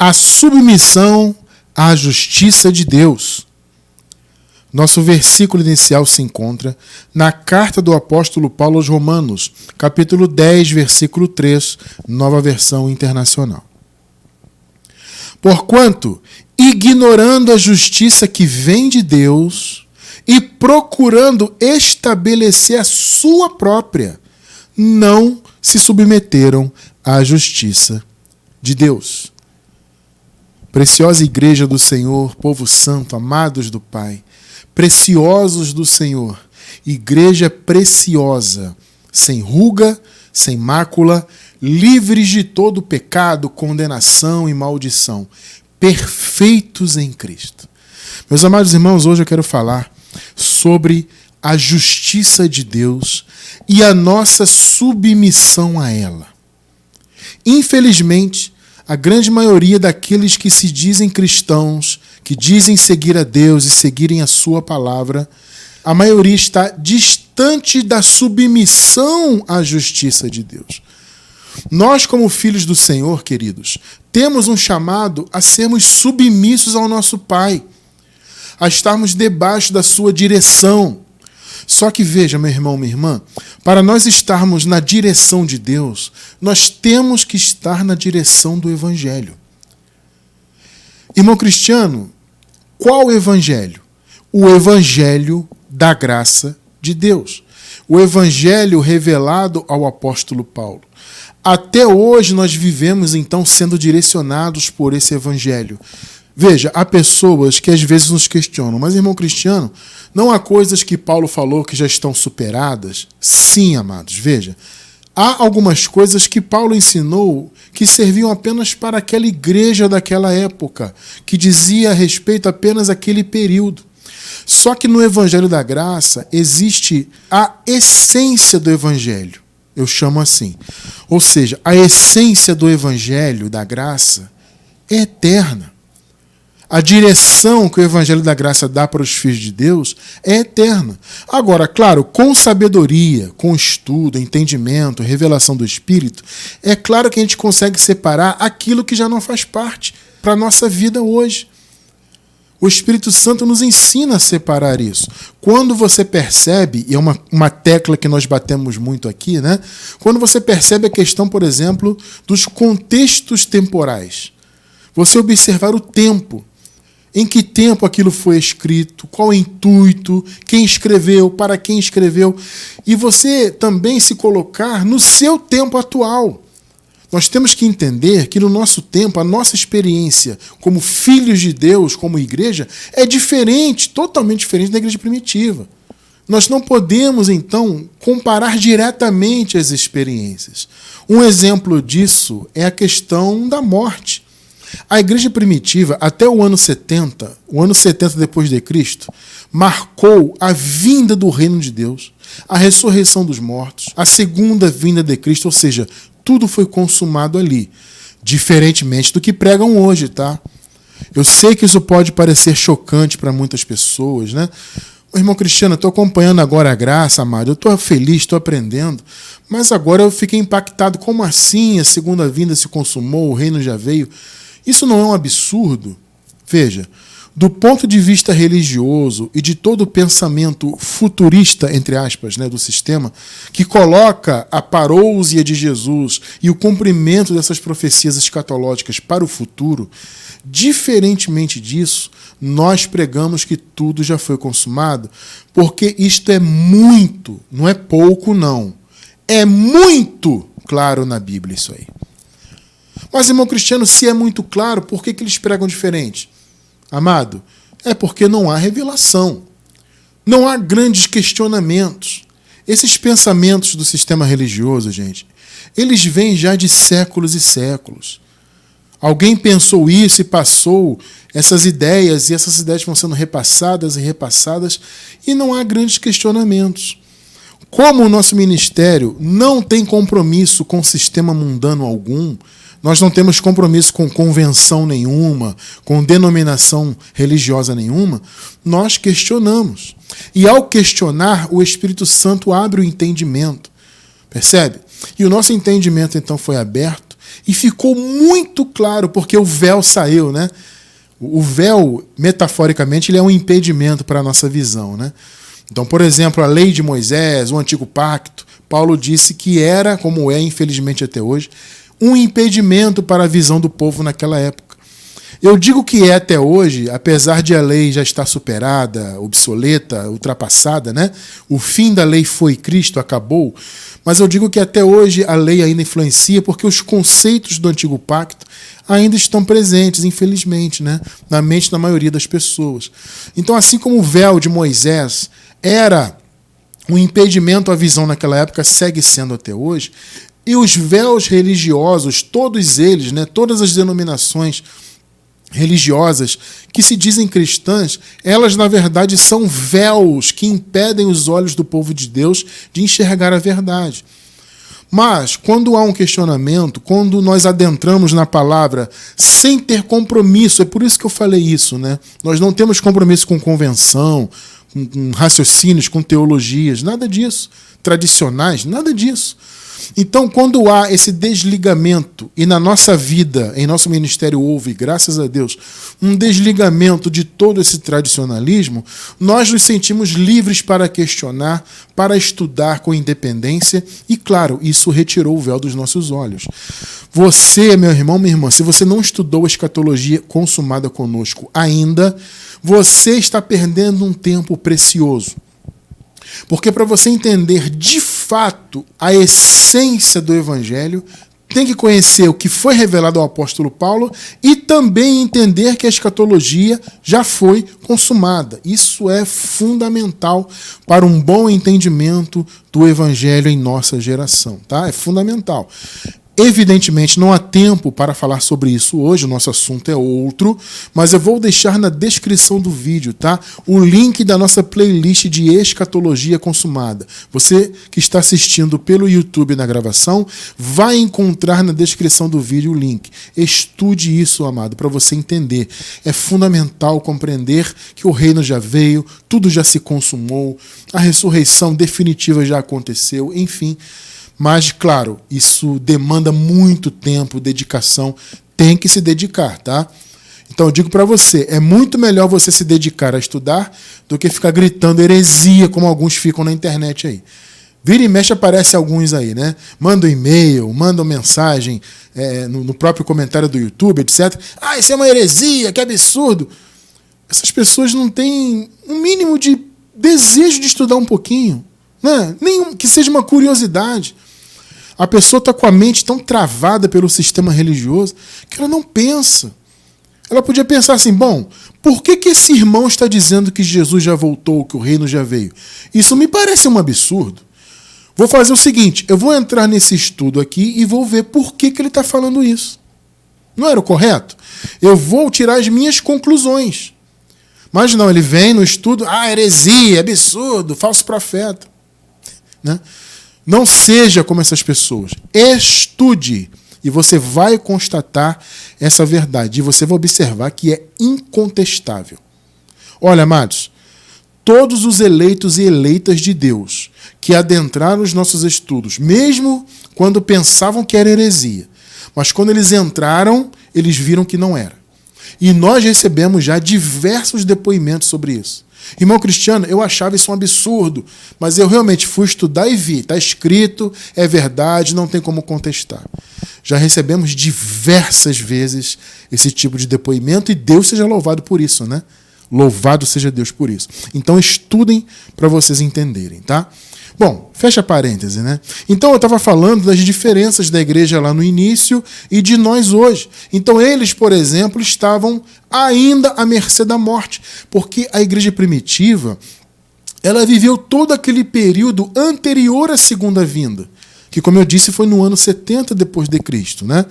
a submissão à justiça de Deus. Nosso versículo inicial se encontra na carta do apóstolo Paulo aos Romanos, capítulo 10, versículo 3, nova versão internacional. Porquanto, ignorando a justiça que vem de Deus e procurando estabelecer a sua própria, não se submeteram à justiça de Deus. Preciosa igreja do Senhor, povo santo, amados do Pai, preciosos do Senhor, igreja preciosa, sem ruga, sem mácula, livres de todo pecado, condenação e maldição, perfeitos em Cristo. Meus amados irmãos, hoje eu quero falar sobre a justiça de Deus e a nossa submissão a ela. Infelizmente, a grande maioria daqueles que se dizem cristãos, que dizem seguir a Deus e seguirem a sua palavra, a maioria está distante da submissão à justiça de Deus. Nós, como filhos do Senhor, queridos, temos um chamado a sermos submissos ao nosso Pai, a estarmos debaixo da sua direção. Só que veja, meu irmão, minha irmã, para nós estarmos na direção de Deus, nós temos que estar na direção do Evangelho. Irmão cristiano, qual o Evangelho? O Evangelho da graça de Deus. O Evangelho revelado ao apóstolo Paulo. Até hoje nós vivemos, então, sendo direcionados por esse Evangelho. Veja, há pessoas que às vezes nos questionam, mas, irmão cristiano, não há coisas que Paulo falou que já estão superadas? Sim, amados, veja. Há algumas coisas que Paulo ensinou que serviam apenas para aquela igreja daquela época, que dizia a respeito apenas àquele período. Só que no Evangelho da Graça existe a essência do Evangelho, eu chamo assim. Ou seja, a essência do Evangelho da Graça é eterna. A direção que o Evangelho da Graça dá para os filhos de Deus é eterna. Agora, claro, com sabedoria, com estudo, entendimento, revelação do Espírito, é claro que a gente consegue separar aquilo que já não faz parte para a nossa vida hoje. O Espírito Santo nos ensina a separar isso. Quando você percebe, e é uma tecla que nós batemos muito aqui, né? Quando você percebe a questão, por exemplo, dos contextos temporais. Você observar o tempo. Em que tempo aquilo foi escrito, qual o intuito, quem escreveu, para quem escreveu. E você também se colocar no seu tempo atual. Nós temos que entender que no nosso tempo, a nossa experiência como filhos de Deus, como igreja, é diferente, totalmente diferente da igreja primitiva. Nós não podemos, então, comparar diretamente as experiências. Um exemplo disso é a questão da morte. A igreja primitiva, até o ano 70 depois de Cristo, marcou a vinda do reino de Deus, a ressurreição dos mortos, a segunda vinda de Cristo, ou seja, tudo foi consumado ali, diferentemente do que pregam hoje, tá? Eu sei que isso pode parecer chocante para muitas pessoas, né? Irmão Cristiano, eu estou acompanhando agora a graça, amado, eu estou feliz, estou aprendendo, mas agora eu fiquei impactado. Como assim a segunda vinda se consumou, o reino já veio? Isso não é um absurdo? Veja, do ponto de vista religioso e de todo o pensamento futurista, entre aspas, né, do sistema, que coloca a parousia de Jesus e o cumprimento dessas profecias escatológicas para o futuro, diferentemente disso, nós pregamos que tudo já foi consumado, porque isto é muito, não é pouco não, é muito claro na Bíblia isso aí. Mas, irmão cristiano, se é muito claro, por que eles pregam diferente? Amado, é porque não há revelação. Não há grandes questionamentos. Esses pensamentos do sistema religioso, gente, eles vêm já de séculos e séculos. Alguém pensou isso e passou essas ideias, e essas ideias vão sendo repassadas e repassadas, e não há grandes questionamentos. Como o nosso ministério não tem compromisso com o sistema mundano algum, nós não temos compromisso com convenção nenhuma, com denominação religiosa nenhuma, nós questionamos. E ao questionar, o Espírito Santo abre o entendimento. Percebe? E o nosso entendimento então foi aberto E ficou muito claro, porque o véu saiu, né? O véu, metaforicamente, ele é um impedimento para a nossa visão, né? Então, por exemplo, a lei de Moisés, o antigo pacto, Paulo disse que era, como é, infelizmente até hoje, um impedimento para a visão do povo naquela época. Eu digo que é até hoje, apesar de a lei já estar superada, obsoleta, ultrapassada, né? O fim da lei foi Cristo, acabou. Mas eu digo que até hoje a lei ainda influencia porque os conceitos do antigo pacto ainda estão presentes, infelizmente, né? Na mente da maioria das pessoas. Então, assim como o véu de Moisés era um impedimento à visão naquela época, segue sendo até hoje, e os véus religiosos, todos eles, né? Todas as denominações religiosas que se dizem cristãs, elas na verdade são véus que impedem os olhos do povo de Deus de enxergar a verdade. Mas, quando há um questionamento, quando nós adentramos na palavra sem ter compromisso, é por isso que eu falei isso, né? Nós não temos compromisso com convenção, com raciocínios, com teologias, nada disso. Tradicionais, nada disso. Então, quando há esse desligamento, e na nossa vida, em nosso ministério houve, graças a Deus, um desligamento de todo esse tradicionalismo, nós nos sentimos livres para questionar, para estudar com independência, e claro, isso retirou o véu dos nossos olhos. Você, meu irmão, minha irmã, se você não estudou a escatologia consumada conosco ainda, você está perdendo um tempo precioso. Porque para você entender de fato a essência do Evangelho, tem que conhecer o que foi revelado ao apóstolo Paulo e também entender que a escatologia já foi consumada. Isso é fundamental para um bom entendimento do Evangelho em nossa geração, tá? É fundamental. Evidentemente, não há tempo para falar sobre isso hoje, o nosso assunto é outro, mas eu vou deixar na descrição do vídeo, tá? O link da nossa playlist de escatologia consumada. Você que está assistindo pelo YouTube na gravação, vai encontrar na descrição do vídeo o link. Estude isso, amado, para você entender. É fundamental compreender que o reino já veio, tudo já se consumou, a ressurreição definitiva já aconteceu, enfim. Mas, claro, isso demanda muito tempo, dedicação, tem que se dedicar, tá? Então eu digo para você, é muito melhor você se dedicar a estudar do que ficar gritando heresia, como alguns ficam na internet aí. Vira e mexe aparece alguns aí, né? Manda um e-mail, manda uma mensagem no próprio comentário do YouTube, etc. Ah, isso é uma heresia, que absurdo! Essas pessoas não têm um mínimo de desejo de estudar um pouquinho, né? Nem que seja uma curiosidade. A pessoa está com a mente tão travada pelo sistema religioso que ela não pensa. Ela podia pensar assim, bom, por que esse irmão está dizendo que Jesus já voltou, que o reino já veio? Isso me parece um absurdo. Vou fazer o seguinte, eu vou entrar nesse estudo aqui e vou ver por que ele está falando isso. Não era o correto? Eu vou tirar as minhas conclusões. Mas não, ele vem no estudo, heresia, absurdo, falso profeta. Né? Não seja como essas pessoas. Estude e você vai constatar essa verdade. E você vai observar que é incontestável. Olha, amados, todos os eleitos e eleitas de Deus que adentraram os nossos estudos, mesmo quando pensavam que era heresia, mas quando eles entraram, eles viram que não era. E nós recebemos já diversos depoimentos sobre isso. Irmão Cristiano, eu achava isso um absurdo, mas eu realmente fui estudar e vi. Está escrito, é verdade, não tem como contestar. Já recebemos diversas vezes esse tipo de depoimento e Deus seja louvado por isso, né? Louvado seja Deus por isso. Então estudem para vocês entenderem, tá? Bom, fecha parêntese, né? Então eu estava falando das diferenças da igreja lá no início e de nós hoje. Então eles, por exemplo, estavam ainda à mercê da morte, porque a igreja primitiva, ela viveu todo aquele período anterior à segunda vinda, que, como eu disse, foi no ano 70 depois de Cristo, né?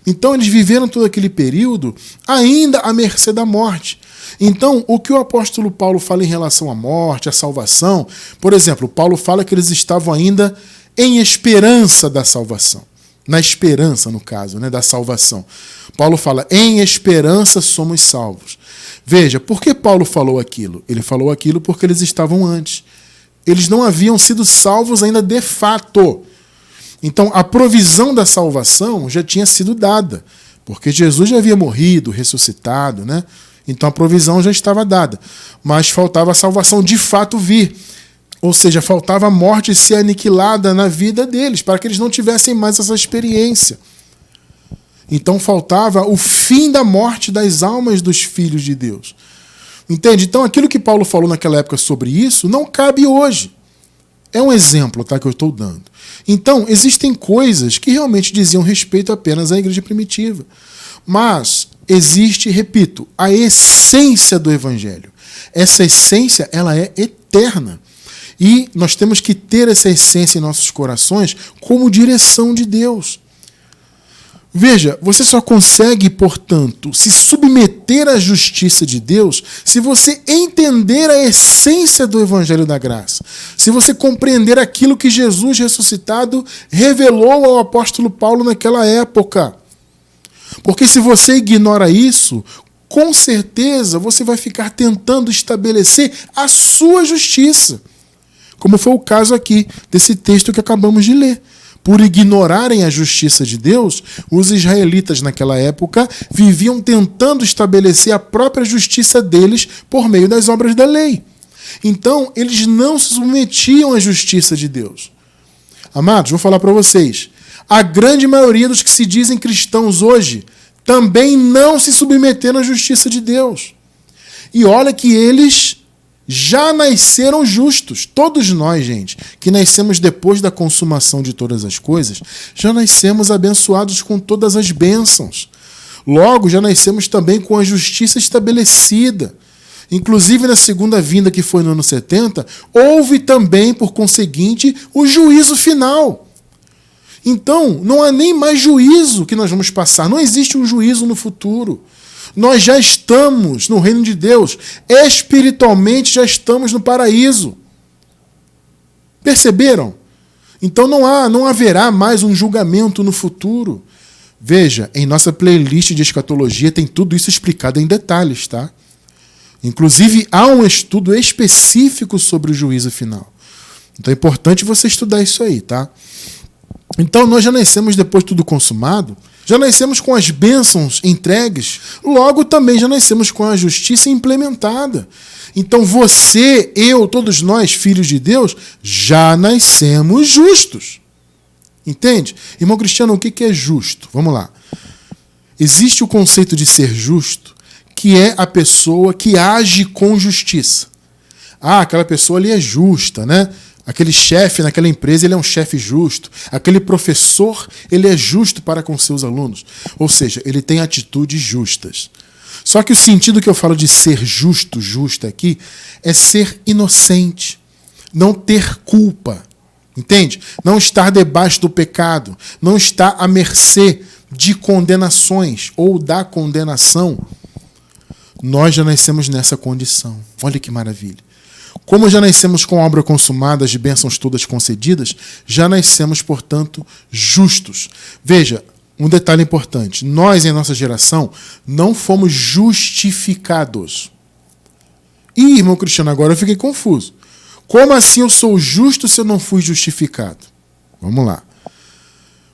Então eles viveram todo aquele período ainda à mercê da morte. Então, o que o apóstolo Paulo fala em relação à morte, à salvação, por exemplo, Paulo fala que eles estavam ainda em esperança da salvação. Na esperança, no caso, né, da salvação. Paulo fala, em esperança somos salvos. Veja, por que Paulo falou aquilo? Ele falou aquilo porque eles estavam antes. Eles não haviam sido salvos ainda de fato. Então, a provisão da salvação já tinha sido dada, porque Jesus já havia morrido, ressuscitado, né? Então, a provisão já estava dada. Mas faltava a salvação de fato vir. Ou seja, faltava a morte ser aniquilada na vida deles, para que eles não tivessem mais essa experiência. Então, faltava o fim da morte das almas dos filhos de Deus. Entende? Então, aquilo que Paulo falou naquela época sobre isso não cabe hoje. É um exemplo, tá, que eu estou dando. Então, existem coisas que realmente diziam respeito apenas à igreja primitiva. Mas existe, repito, a essência do evangelho. Essa essência, ela é eterna. E nós temos que ter essa essência em nossos corações como direção de Deus. Veja, você só consegue, portanto, se submeter à justiça de Deus se você entender a essência do Evangelho da Graça. Se você compreender aquilo que Jesus ressuscitado revelou ao apóstolo Paulo naquela época. Porque se você ignora isso, com certeza você vai ficar tentando estabelecer a sua justiça. Como foi o caso aqui desse texto que acabamos de ler. Por ignorarem a justiça de Deus, os israelitas naquela época viviam tentando estabelecer a própria justiça deles por meio das obras da lei. Então, eles não se submetiam à justiça de Deus. Amados, vou falar para vocês. A grande maioria dos que se dizem cristãos hoje também não se submeteram à justiça de Deus. E olha que eles já nasceram justos. Todos nós, gente, que nascemos depois da consumação de todas as coisas, já nascemos abençoados com todas as bênçãos. Logo, já nascemos também com a justiça estabelecida. Inclusive, na segunda vinda, que foi no ano 70, houve também, por conseguinte, o juízo final. Então, não há nem mais juízo que nós vamos passar. Não existe um juízo no futuro. Nós já estamos no reino de Deus. Espiritualmente já estamos no paraíso. Perceberam? Então não haverá mais um julgamento no futuro. Veja, em nossa playlist de escatologia tem tudo isso explicado em detalhes, tá? Inclusive, há um estudo específico sobre o juízo final. Então é importante você estudar isso aí, tá? Então nós já nascemos depois de tudo consumado, já nascemos com as bênçãos entregues, logo também já nascemos com a justiça implementada. Então você, eu, todos nós, filhos de Deus, já nascemos justos. Entende? Irmão Cristiano, o que é justo? Vamos lá. Existe o conceito de ser justo, que é a pessoa que age com justiça. Ah, aquela pessoa ali é justa, né? Aquele chefe naquela empresa, ele é um chefe justo. Aquele professor, ele é justo para com seus alunos. Ou seja, ele tem atitudes justas. Só que o sentido que eu falo de ser justo, justa aqui, é ser inocente. Não ter culpa. Entende? Não estar debaixo do pecado. Não estar à mercê de condenações ou da condenação. Nós já nascemos nessa condição. Olha que maravilha. Como já nascemos com a obra consumada, as bênçãos todas concedidas, já nascemos, portanto, justos. Veja, um detalhe importante. Nós, em nossa geração, não fomos justificados. Ih, irmão Cristiano, agora eu fiquei confuso. Como assim eu sou justo se eu não fui justificado? Vamos lá.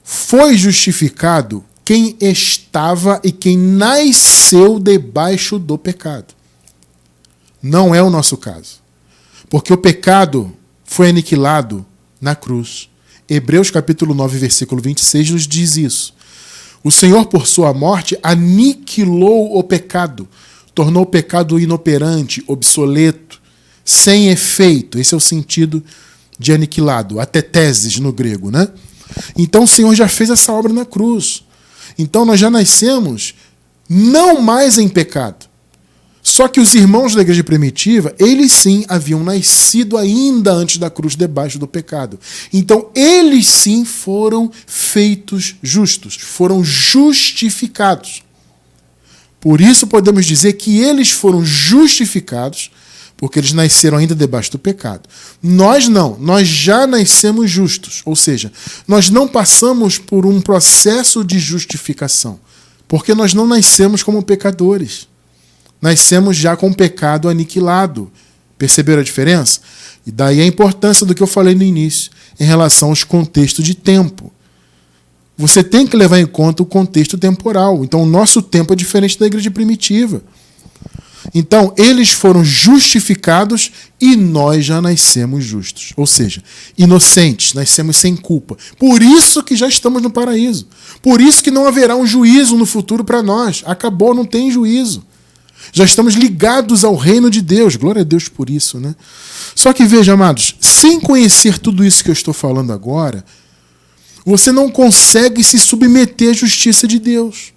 Foi justificado quem estava e quem nasceu debaixo do pecado. Não é o nosso caso. Porque o pecado foi aniquilado na cruz. Hebreus capítulo 9, versículo 26 nos diz isso. O Senhor, por sua morte, aniquilou o pecado, tornou o pecado inoperante, obsoleto, sem efeito. Esse é o sentido de aniquilado, ateteses no grego, né? Então o Senhor já fez essa obra na cruz. Então nós já nascemos não mais em pecado. Só que os irmãos da igreja primitiva, eles sim haviam nascido ainda antes da cruz debaixo do pecado. Então eles sim foram feitos justos, foram justificados. Por isso podemos dizer que eles foram justificados porque eles nasceram ainda debaixo do pecado. Nós não, nós já nascemos justos, ou seja, nós não passamos por um processo de justificação, porque nós não nascemos como pecadores. Nascemos já com o pecado aniquilado. Perceberam a diferença? E daí a importância do que eu falei no início, em relação aos contextos de tempo. você tem que levar em conta o contexto temporal. Então, o nosso tempo é diferente da igreja primitiva. Então, eles foram justificados e nós já nascemos justos. Ou seja, inocentes, nascemos sem culpa. Por isso que já estamos no paraíso. Por isso que não haverá um juízo no futuro para nós. Acabou, não tem juízo. Já estamos ligados ao reino de Deus. Glória a Deus por isso, né? Só que veja, amados, sem conhecer tudo isso que eu estou falando agora, você não consegue se submeter à justiça de Deus.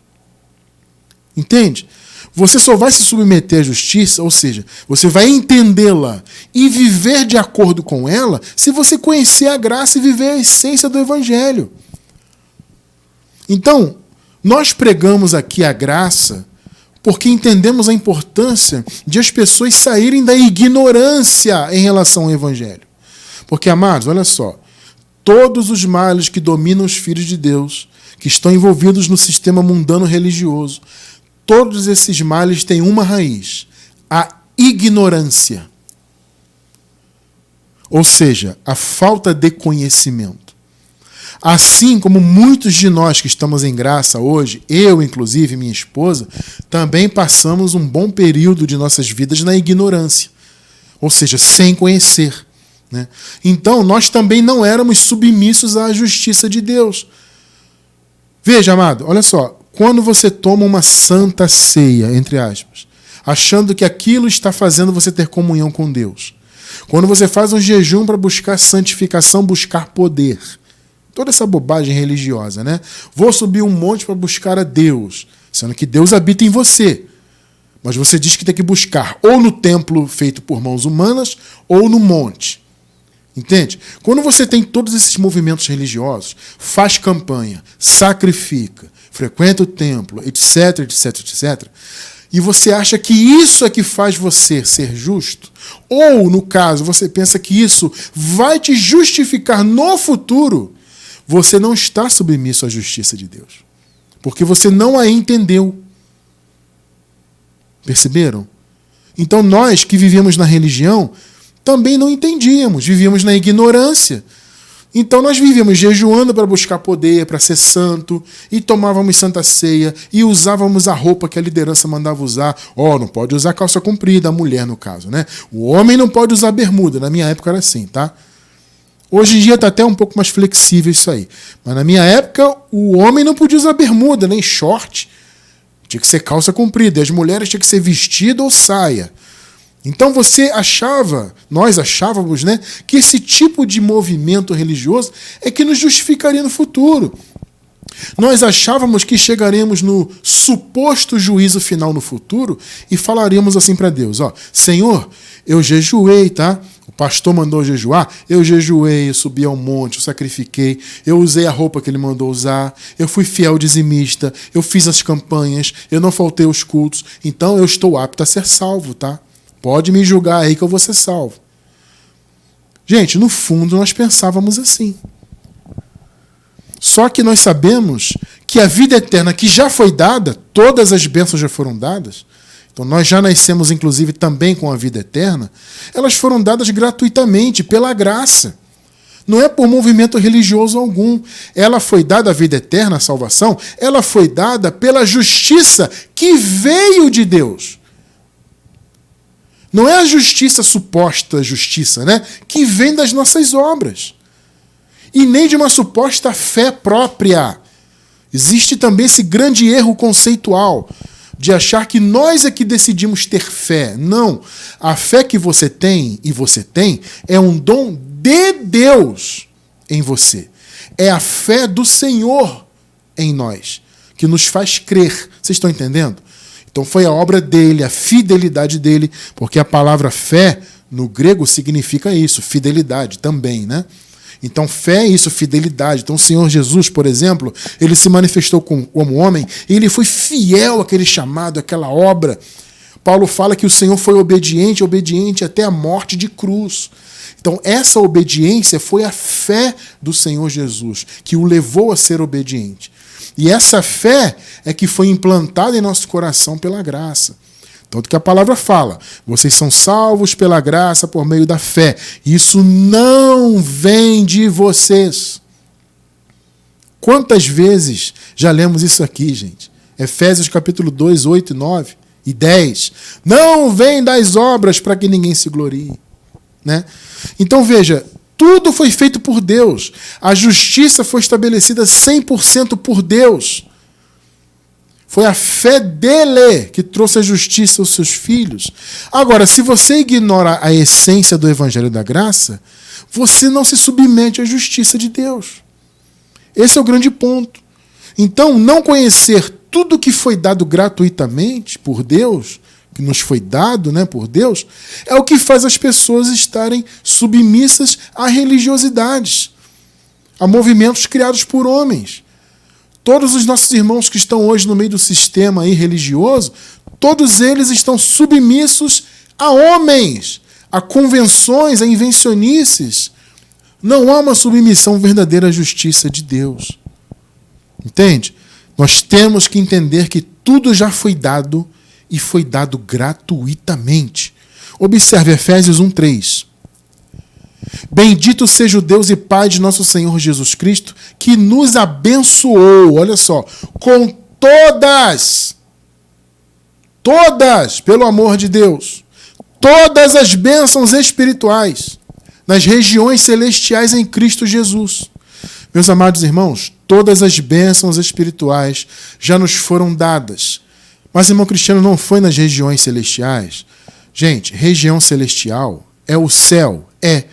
Entende? Você só vai se submeter à justiça, ou seja, você vai entendê-la e viver de acordo com ela, se você conhecer a graça e viver a essência do Evangelho. Então, nós pregamos aqui a graça porque entendemos a importância de as pessoas saírem da ignorância em relação ao Evangelho. Porque, amados, olha só, todos os males que dominam os filhos de Deus, que estão envolvidos no sistema mundano religioso, todos esses males têm uma raiz: a ignorância. Ou seja, a falta de conhecimento. Assim como muitos de nós que estamos em graça hoje, eu, inclusive, minha esposa, também passamos um bom período de nossas vidas na ignorância. Ou seja, sem conhecer. Né? Então, nós também não éramos submissos à justiça de Deus. Veja, amado, olha só. Quando você toma uma santa ceia, entre aspas, achando que aquilo está fazendo você ter comunhão com Deus. Quando você faz um jejum para buscar santificação, buscar poder. Toda essa bobagem religiosa, né? Vou subir um monte para buscar a Deus, sendo que Deus habita em você. Mas você diz que tem que buscar ou no templo feito por mãos humanas ou no monte. Entende? Quando você tem todos esses movimentos religiosos, faz campanha, sacrifica, frequenta o templo, etc, etc, etc, e você acha que isso é que faz você ser justo, ou, no caso, você pensa que isso vai te justificar no futuro, você não está submisso à justiça de Deus. Porque você não a entendeu. Perceberam? Então nós que vivíamos na religião também não entendíamos, vivíamos na ignorância. Então nós vivíamos jejuando para buscar poder, para ser santo, e tomávamos santa ceia, e usávamos a roupa que a liderança mandava usar. Não pode usar calça comprida, a mulher no caso, né? O homem não pode usar bermuda, na minha época era assim, tá? Hoje em dia está até um pouco mais flexível isso aí. Mas na minha época, o homem não podia usar bermuda, nem short. Tinha que ser calça comprida, e as mulheres tinham que ser vestido ou saia. Então nós achávamos, né, que esse tipo de movimento religioso é que nos justificaria no futuro. Nós achávamos que chegaremos no suposto juízo final no futuro e falaríamos assim para Deus: Senhor, eu jejuei, tá? O pastor mandou jejuar, eu jejuei, eu subi ao monte, eu sacrifiquei, eu usei a roupa que ele mandou usar, eu fui fiel dizimista, eu fiz as campanhas, eu não faltei aos cultos, então eu estou apto a ser salvo, tá? Pode me julgar aí que eu vou ser salvo. Gente, no fundo nós pensávamos assim. Só que nós sabemos que a vida eterna que já foi dada, todas as bênçãos já foram dadas, então nós já nascemos inclusive também com a vida eterna, elas foram dadas gratuitamente, pela graça. Não é por movimento religioso algum. Ela foi dada, a vida eterna, a salvação, ela foi dada pela justiça que veio de Deus. Não é a justiça, suposta justiça, né? Que vem das nossas obras. E nem de uma suposta fé própria. Existe também esse grande erro conceitual de achar que nós é que decidimos ter fé. Não. A fé que você tem, e você tem, é um dom de Deus em você. É a fé do Senhor em nós, que nos faz crer. Vocês estão entendendo? Então foi a obra dele, a fidelidade dele, porque a palavra fé, no grego, significa isso, fidelidade também, né? Então fé é isso, fidelidade. Então o Senhor Jesus, por exemplo, ele se manifestou como homem e ele foi fiel àquele chamado, àquela obra. Paulo fala que o Senhor foi obediente até a morte de cruz. Então essa obediência foi a fé do Senhor Jesus, que o levou a ser obediente. E essa fé é que foi implantada em nosso coração pela graça. Tanto que a palavra fala, vocês são salvos pela graça por meio da fé. Isso não vem de vocês. Quantas vezes já lemos isso aqui, gente? Efésios capítulo 2, 8 e 9 e 10. Não vem das obras para que ninguém se glorie. Né? Então veja, tudo foi feito por Deus. A justiça foi estabelecida 100% por Deus. Foi a fé dele que trouxe a justiça aos seus filhos. Agora, se você ignora a essência do Evangelho da Graça, você não se submete à justiça de Deus. Esse é o grande ponto. Então, não conhecer tudo que foi dado gratuitamente por Deus, que nos foi dado, né, por Deus, é o que faz as pessoas estarem submissas a religiosidades, a movimentos criados por homens. Todos os nossos irmãos que estão hoje no meio do sistema aí religioso, todos eles estão submissos a homens, a convenções, a invencionices. Não há uma submissão verdadeira à justiça de Deus. Entende? Nós temos que entender que tudo já foi dado e foi dado gratuitamente. Observe Efésios 1:3. Bendito seja o Deus e Pai de nosso Senhor Jesus Cristo, que nos abençoou, olha só, com todas, pelo amor de Deus, todas as bênçãos espirituais nas regiões celestiais em Cristo Jesus. Meus amados irmãos, todas as bênçãos espirituais já nos foram dadas. Mas, irmão Cristiano, não foi nas regiões celestiais? Gente, região celestial é o céu, é.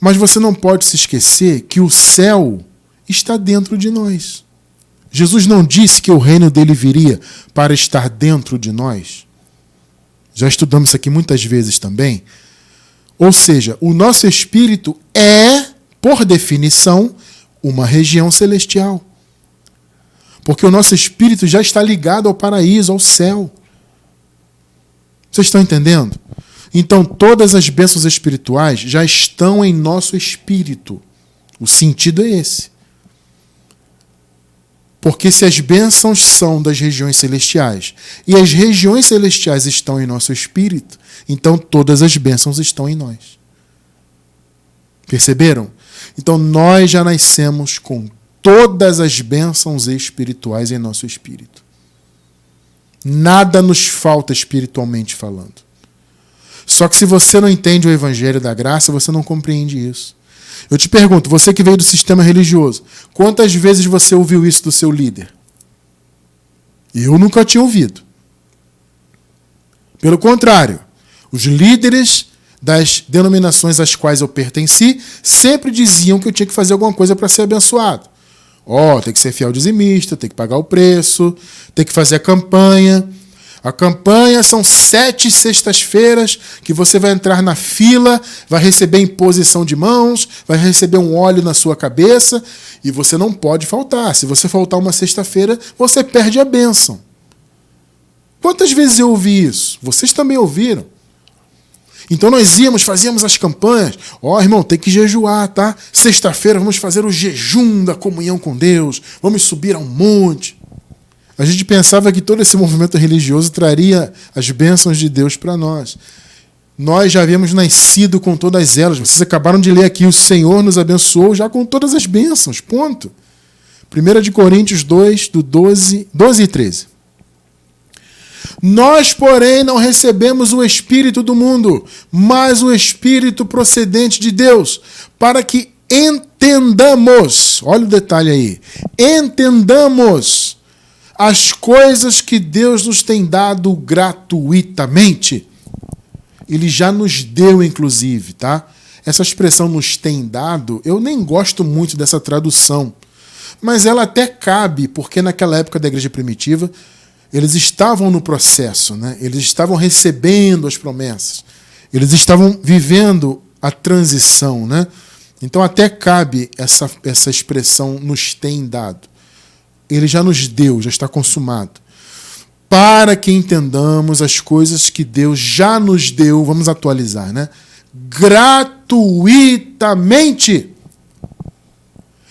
Mas você não pode se esquecer que o céu está dentro de nós. Jesus não disse que o reino dele viria para estar dentro de nós? Já estudamos isso aqui muitas vezes também. Ou seja, o nosso espírito é, por definição, uma região celestial. Porque o nosso espírito já está ligado ao paraíso, ao céu. Vocês estão entendendo? Então, todas as bênçãos espirituais já estão em nosso espírito. O sentido é esse. Porque se as bênçãos são das regiões celestiais e as regiões celestiais estão em nosso espírito, então todas as bênçãos estão em nós. Perceberam? Então, nós já nascemos com todas as bênçãos espirituais em nosso espírito. Nada nos falta espiritualmente falando. Só que se você não entende o Evangelho da Graça, você não compreende isso. Eu te pergunto, você que veio do sistema religioso, quantas vezes você ouviu isso do seu líder? Eu nunca tinha ouvido. Pelo contrário, os líderes das denominações às quais eu pertenci sempre diziam que eu tinha que fazer alguma coisa para ser abençoado. Tem que ser fiel dizimista, tem que pagar o preço, tem que fazer a campanha. A campanha são 7 sextas-feiras que você vai entrar na fila, vai receber imposição de mãos, vai receber um óleo na sua cabeça e você não pode faltar. Se você faltar uma sexta-feira, você perde a bênção. Quantas vezes eu ouvi isso? Vocês também ouviram. Então nós fazíamos as campanhas. Irmão, tem que jejuar, tá? Sexta-feira vamos fazer o jejum da comunhão com Deus. Vamos subir a um monte. A gente pensava que todo esse movimento religioso traria as bênçãos de Deus para nós. Nós já havíamos nascido com todas elas. Vocês acabaram de ler aqui, o Senhor nos abençoou já com todas as bênçãos, ponto. 1 Coríntios 2, do 12 e 13. Nós, porém, não recebemos o Espírito do mundo, mas o Espírito procedente de Deus, para que entendamos, olha o detalhe aí, entendamos as coisas que Deus nos tem dado gratuitamente. Ele já nos deu, inclusive, tá? Essa expressão nos tem dado, eu nem gosto muito dessa tradução, mas ela até cabe, porque naquela época da igreja primitiva, eles estavam no processo, né? Eles estavam recebendo as promessas, eles estavam vivendo a transição, né? Então até cabe essa expressão nos tem dado. Ele já nos deu, já está consumado. Para que entendamos as coisas que Deus já nos deu, vamos atualizar, né? Gratuitamente.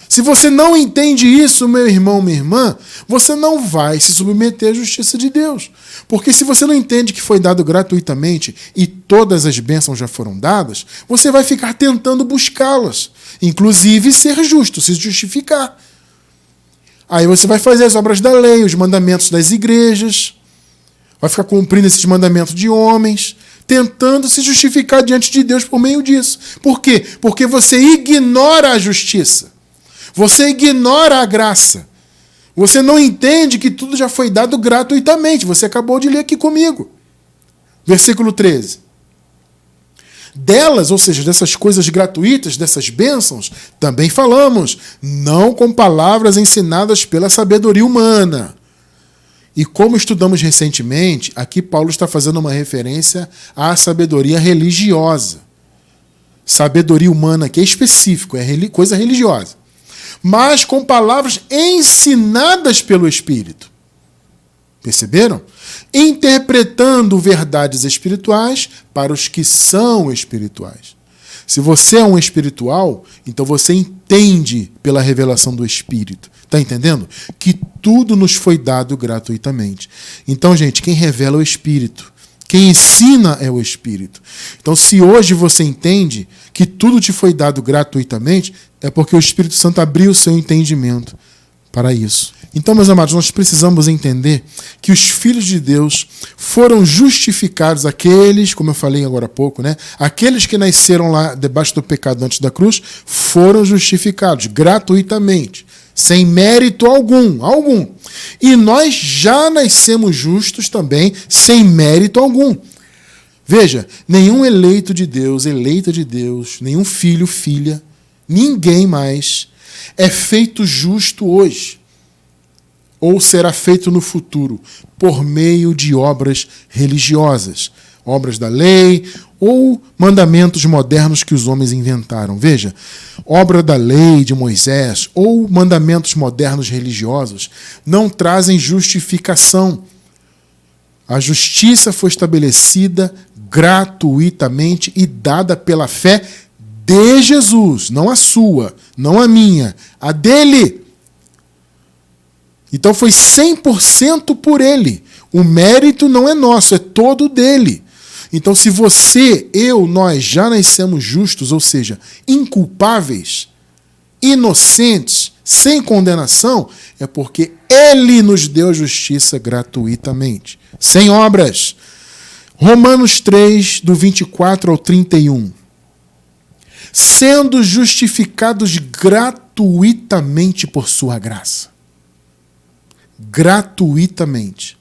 Se você não entende isso, meu irmão, minha irmã, você não vai se submeter à justiça de Deus. Porque se você não entende que foi dado gratuitamente e todas as bênçãos já foram dadas, você vai ficar tentando buscá-las. Inclusive ser justo, se justificar. Aí você vai fazer as obras da lei, os mandamentos das igrejas, vai ficar cumprindo esses mandamentos de homens, tentando se justificar diante de Deus por meio disso. Por quê? Porque você ignora a justiça. Você ignora a graça. Você não entende que tudo já foi dado gratuitamente. Você acabou de ler aqui comigo. Versículo 13. Delas, ou seja, dessas coisas gratuitas, dessas bênçãos, também falamos, não com palavras ensinadas pela sabedoria humana. E como estudamos recentemente, aqui Paulo está fazendo uma referência à sabedoria religiosa. Sabedoria humana aqui é específico, é coisa religiosa. Mas com palavras ensinadas pelo Espírito. Perceberam? Interpretando verdades espirituais para os que são espirituais. Se você é um espiritual, então você entende pela revelação do Espírito. Está entendendo? Que tudo nos foi dado gratuitamente. Então, gente, quem revela é o Espírito. Quem ensina é o Espírito. Então, se hoje você entende que tudo te foi dado gratuitamente, é porque o Espírito Santo abriu o seu entendimento para isso. Então, meus amados, nós precisamos entender que os filhos de Deus foram justificados, aqueles, como eu falei agora há pouco, né? Aqueles que nasceram lá debaixo do pecado antes da cruz, foram justificados gratuitamente, sem mérito algum. E nós já nascemos justos também, sem mérito algum. Veja, nenhum eleita de Deus, nenhum filho, filha, ninguém mais é feito justo hoje, ou será feito no futuro, por meio de obras religiosas, obras da lei ou mandamentos modernos que os homens inventaram. Veja, obra da lei de Moisés ou mandamentos modernos religiosos não trazem justificação. A justiça foi estabelecida gratuitamente e dada pela fé de Jesus, não a sua, não a minha, a dele. Então foi 100% por ele. O mérito não é nosso, é todo dele. Então se você, nós já nascemos justos, ou seja, inculpáveis, inocentes, sem condenação, é porque ele nos deu a justiça gratuitamente, sem obras. Romanos 3, do 24 ao 31. Sendo justificados gratuitamente por sua graça. Gratuitamente.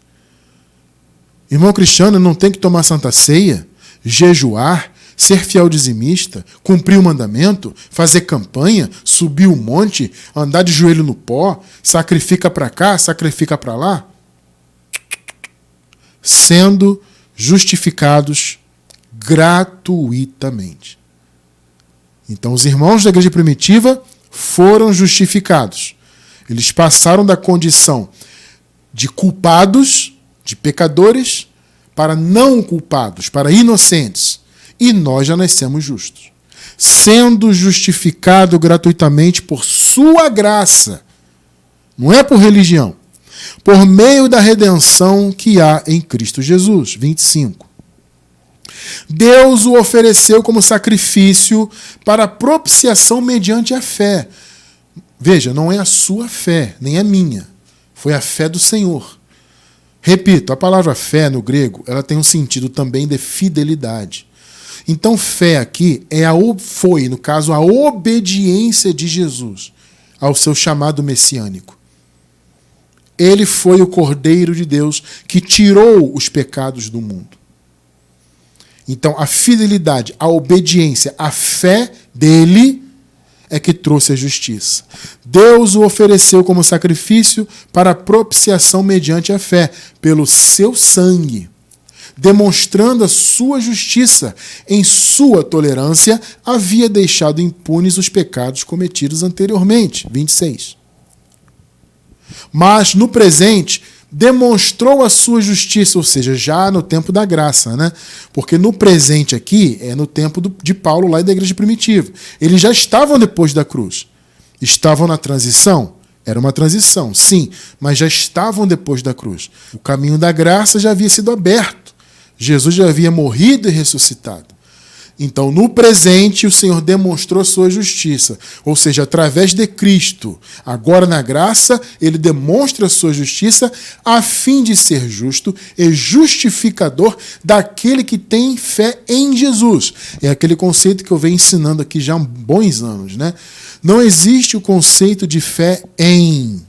Irmão cristiano não tem que tomar santa ceia, jejuar, ser fiel dizimista, cumprir o mandamento, fazer campanha, subir o monte, andar de joelho no pó, sacrifica para cá, sacrifica para lá. Sendo justificados gratuitamente. Então os irmãos da igreja primitiva foram justificados. Eles passaram da condição de culpados, de pecadores, para não culpados, para inocentes. E nós já nascemos justos. Sendo justificado gratuitamente por sua graça. Não é por religião. Por meio da redenção que há em Cristo Jesus. 25. Deus o ofereceu como sacrifício para propiciação mediante a fé. Veja, não é a sua fé, nem a minha. Foi a fé do Senhor. Repito, a palavra fé no grego, ela tem um sentido também de fidelidade. Então, fé aqui foi, no caso, a obediência de Jesus ao seu chamado messiânico. Ele foi o Cordeiro de Deus que tirou os pecados do mundo. Então, a fidelidade, a obediência, a fé dele é que trouxe a justiça. Deus o ofereceu como sacrifício para propiciação mediante a fé, pelo seu sangue, demonstrando a sua justiça. Em sua tolerância, havia deixado impunes os pecados cometidos anteriormente. 26. Mas, no presente, demonstrou a sua justiça, ou seja, já no tempo da graça, né? Porque no presente aqui é no tempo de Paulo lá e da igreja primitiva. Eles já estavam depois da cruz. Estavam na transição? Era uma transição, sim, mas já estavam depois da cruz. O caminho da graça já havia sido aberto. Jesus já havia morrido e ressuscitado. Então, no presente, o Senhor demonstrou sua justiça, ou seja, através de Cristo. Agora, na graça, ele demonstra sua justiça a fim de ser justo e justificador daquele que tem fé em Jesus. É aquele conceito que eu venho ensinando aqui já há bons anos, né? Não existe o conceito de fé em.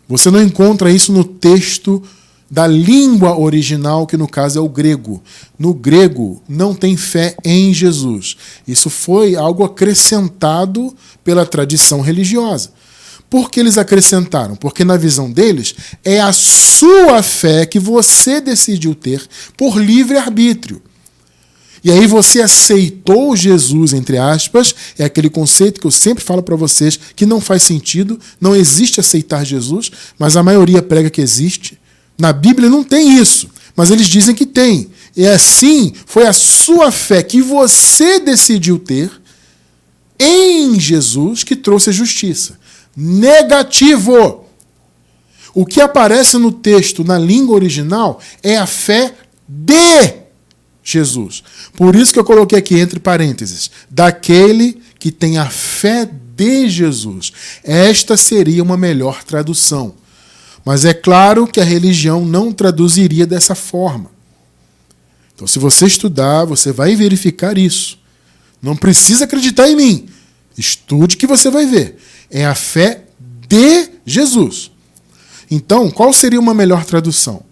Você não encontra isso no texto da língua original, que no caso é o grego. No grego, não tem fé em Jesus. Isso foi algo acrescentado pela tradição religiosa. Por que eles acrescentaram? Porque na visão deles, é a sua fé que você decidiu ter por livre-arbítrio. E aí você aceitou Jesus, entre aspas, é aquele conceito que eu sempre falo para vocês que não faz sentido, não existe aceitar Jesus, mas a maioria prega que existe. Na Bíblia não tem isso, mas eles dizem que tem. E assim, foi a sua fé que você decidiu ter em Jesus que trouxe a justiça. Negativo! O que aparece no texto, na língua original, é a fé de Jesus. Por isso que eu coloquei aqui entre parênteses, daquele que tem a fé de Jesus. Esta seria uma melhor tradução. Mas é claro que a religião não traduziria dessa forma. Então, se você estudar, você vai verificar isso. Não precisa acreditar em mim. Estude que você vai ver. É a fé de Jesus. Então, qual seria uma melhor tradução?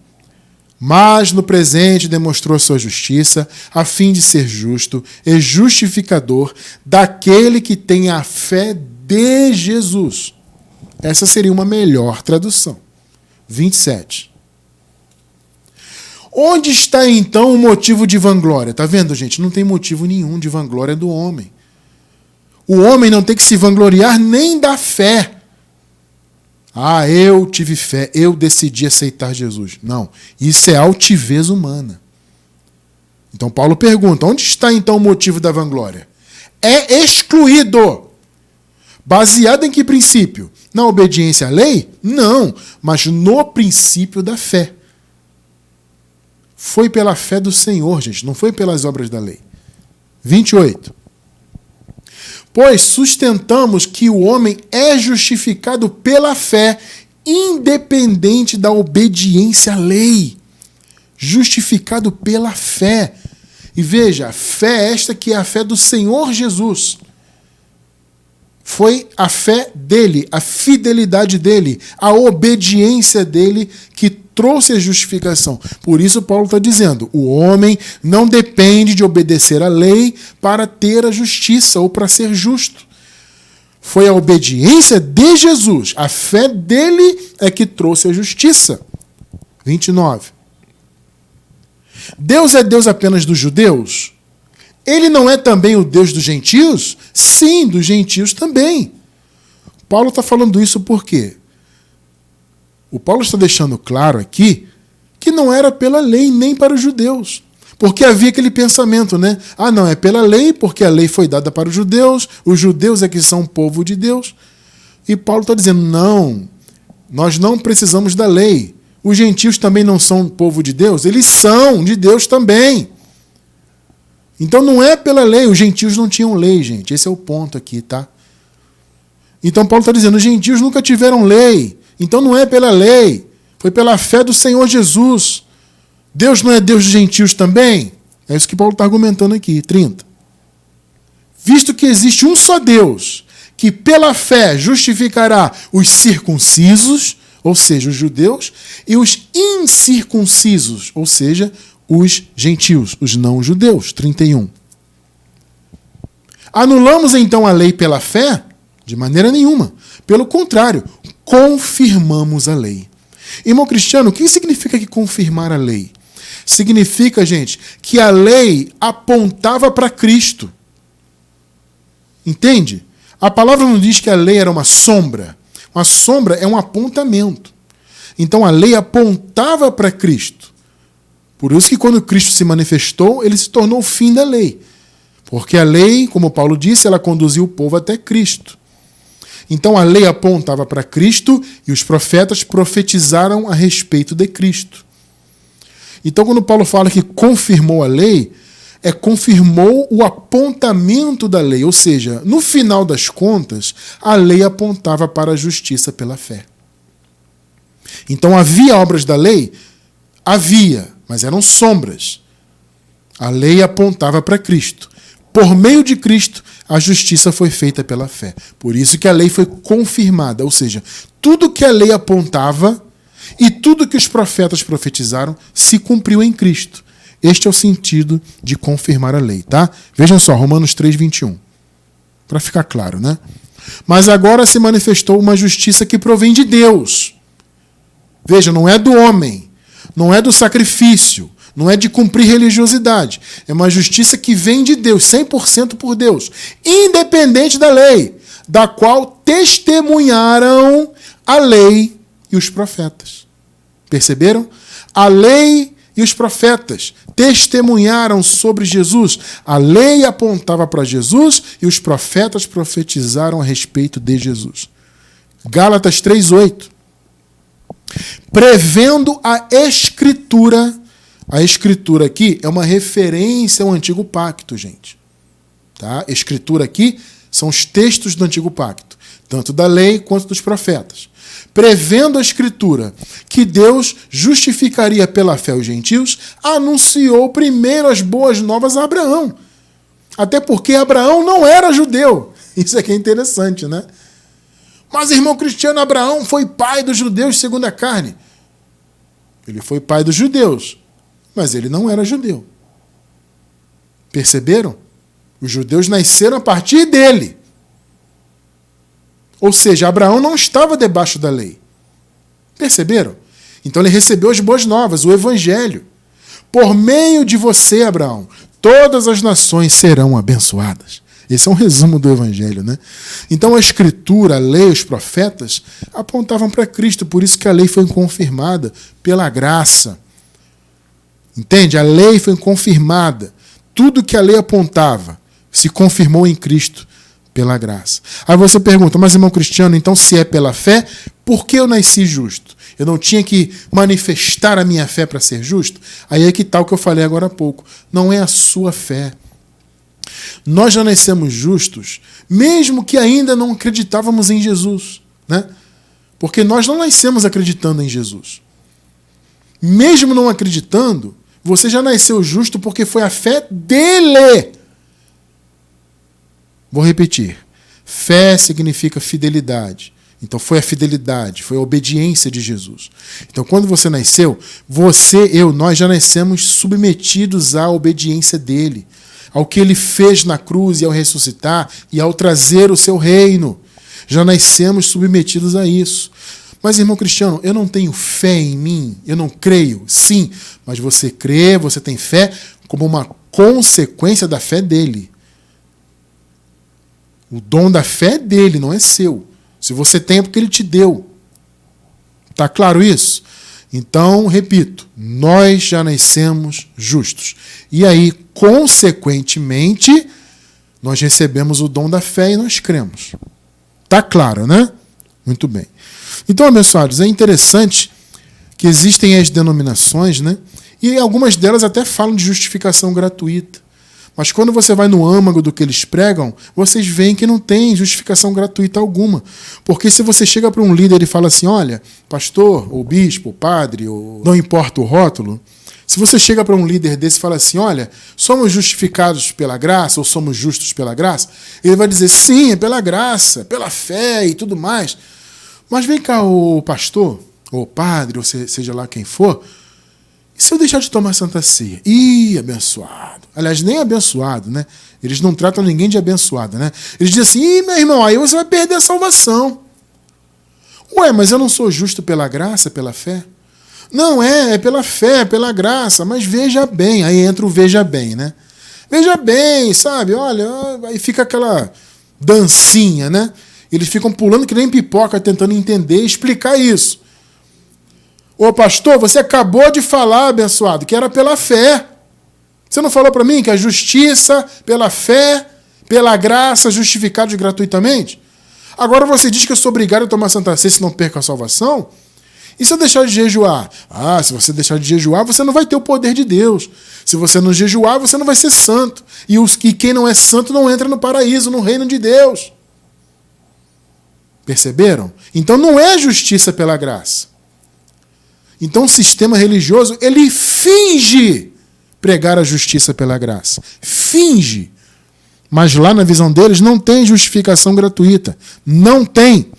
Mas no presente demonstrou a sua justiça, a fim de ser justo e justificador daquele que tem a fé de Jesus. Essa seria uma melhor tradução. 27. Onde está então o motivo de vanglória? Está vendo, gente? Não tem motivo nenhum de vanglória do homem. O homem não tem que se vangloriar nem da fé. Ah, eu tive fé, eu decidi aceitar Jesus. Não, isso é altivez humana. Então Paulo pergunta, onde está então o motivo da vanglória? É excluído. Baseado em que princípio? Na obediência à lei? Não, mas no princípio da fé. Foi pela fé do Senhor, gente, não foi pelas obras da lei. 28. Pois sustentamos que o homem é justificado pela fé, independente da obediência à lei. Justificado pela fé. E veja, a fé esta que é a fé do Senhor Jesus. Foi a fé dele, a fidelidade dele, a obediência dele que trouxe a justificação. Por isso Paulo está dizendo, o homem não depende de obedecer à lei para ter a justiça ou para ser justo. Foi a obediência de Jesus, a fé dele é que trouxe a justiça. 29. Deus é Deus apenas dos judeus? Ele não é também o Deus dos gentios? Sim, dos gentios também. Paulo está falando isso por quê? O Paulo está deixando claro aqui que não era pela lei nem para os judeus. Porque havia aquele pensamento, né? Ah, não, é pela lei, porque a lei foi dada para os judeus é que são o povo de Deus. E Paulo está dizendo, não, nós não precisamos da lei. Os gentios também não são povo de Deus? Eles são de Deus também. Então não é pela lei, os gentios não tinham lei, gente. Esse é o ponto aqui, tá? Então Paulo está dizendo, os gentios nunca tiveram lei. Então não é pela lei, foi pela fé do Senhor Jesus. Deus não é Deus dos gentios também? É isso que Paulo está argumentando aqui, 30. Visto que existe um só Deus, que pela fé justificará os circuncisos, ou seja, os judeus, e os incircuncisos, ou seja, os gentios, os não-judeus. 31. Anulamos então a lei pela fé? De maneira nenhuma. Pelo contrário, confirmamos a lei. Irmão cristiano, o que significa que confirmar a lei? Significa, gente, que a lei apontava para Cristo. Entende? A palavra não diz que a lei era uma sombra. Uma sombra é um apontamento. Então a lei apontava para Cristo. Por isso que quando Cristo se manifestou, ele se tornou o fim da lei. Porque a lei, como Paulo disse, ela conduziu o povo até Cristo. Então a lei apontava para Cristo e os profetas profetizaram a respeito de Cristo. Então quando Paulo fala que confirmou a lei, confirmou o apontamento da lei, ou seja, no final das contas, a lei apontava para a justiça pela fé. Então havia obras da lei? Havia, mas eram sombras. A lei apontava para Cristo. Por meio de Cristo, a justiça foi feita pela fé. Por isso que a lei foi confirmada, ou seja, tudo que a lei apontava e tudo que os profetas profetizaram se cumpriu em Cristo. Este é o sentido de confirmar a lei, tá? Vejam só, Romanos 3:21. Para ficar claro, né? Mas agora se manifestou uma justiça que provém de Deus. Veja, não é do homem, não é do sacrifício, não é de cumprir religiosidade. É uma justiça que vem de Deus, 100% por Deus, independente da lei, da qual testemunharam a lei e os profetas. Perceberam? A lei e os profetas testemunharam sobre Jesus. A lei apontava para Jesus e os profetas profetizaram a respeito de Jesus. Gálatas 3:8. Prevendo a Escritura. A Escritura aqui é uma referência ao Antigo Pacto, gente. Tá? Escritura aqui são os textos do Antigo Pacto, tanto da lei quanto dos profetas. Prevendo a Escritura que Deus justificaria pela fé os gentios, anunciou primeiro as boas novas a Abraão. Até porque Abraão não era judeu. Isso aqui é interessante, né? Mas, irmão Cristiano, Abraão foi pai dos judeus segundo a carne. Ele foi pai dos judeus, mas ele não era judeu. Perceberam? Os judeus nasceram a partir dele. Ou seja, Abraão não estava debaixo da lei. Perceberam? Então ele recebeu as boas novas, o evangelho. Por meio de você, Abraão, todas as nações serão abençoadas. Esse é um resumo do evangelho, né? Então a Escritura, a lei, os profetas apontavam para Cristo, por isso que a lei foi confirmada pela graça. Entende? A lei foi confirmada. Tudo que a lei apontava se confirmou em Cristo pela graça. Aí você pergunta, mas irmão Cristiano, então se é pela fé, por que eu nasci justo? Eu não tinha que manifestar a minha fé para ser justo? Aí é que está o que eu falei agora há pouco. Não é a sua fé. Nós já nascemos justos, mesmo que ainda não acreditávamos em Jesus, né? Porque nós não nascemos acreditando em Jesus. Mesmo não acreditando, você já nasceu justo porque foi a fé dele. Vou repetir. Fé significa fidelidade. Então foi a fidelidade, foi a obediência de Jesus. Então quando você nasceu, nós já nascemos submetidos à obediência dele, ao que ele fez na cruz e ao ressuscitar e ao trazer o seu reino. Já nascemos submetidos a isso. Mas, irmão Cristiano, eu não tenho fé em mim, eu não creio. Sim, mas você crê, você tem fé como uma consequência da fé dele. O dom da fé é dele, não é seu. Se você tem, é porque ele te deu. Está claro isso? Então, repito, nós já nascemos justos. E aí, consequentemente, nós recebemos o dom da fé e nós cremos. Está claro, né? Muito bem. Então, abençoados, é interessante que existem as denominações, né? E algumas delas até falam de justificação gratuita. Mas quando você vai no âmago do que eles pregam, vocês veem que não tem justificação gratuita alguma. Porque se você chega para um líder e fala assim, olha, pastor, ou bispo, ou padre, ou não importa o rótulo, se você chega para um líder desse e fala assim, olha, somos justificados pela graça, ou somos justos pela graça, ele vai dizer, sim, é pela graça, pela fé e tudo mais. Mas vem cá, o pastor, ou o padre, ou seja lá quem for, e se eu deixar de tomar Santa Ceia? Ih, abençoado. Aliás, nem abençoado, né? Eles não tratam ninguém de abençoado, né? Eles dizem assim, ih, meu irmão, aí você vai perder a salvação. Ué, mas eu não sou justo pela graça, pela fé? Não, é pela fé, pela graça, mas veja bem. Aí entra o veja bem, né? Veja bem, sabe? Olha, aí fica aquela dancinha, né? Eles ficam pulando que nem pipoca, tentando entender e explicar isso. Ô pastor, você acabou de falar, abençoado, que era pela fé. Você não falou para mim que a justiça, pela fé, pela graça, justificados gratuitamente? Agora você diz que eu sou obrigado a tomar Santa Ceia se não perco a salvação? E se eu deixar de jejuar? Ah, se você deixar de jejuar, você não vai ter o poder de Deus. Se você não jejuar, você não vai ser santo. E quem não é santo não entra no paraíso, no reino de Deus. Perceberam? Então não é justiça pela graça. Então o sistema religioso, ele finge pregar a justiça pela graça. Finge. Mas lá na visão deles não tem justificação gratuita. Não tem.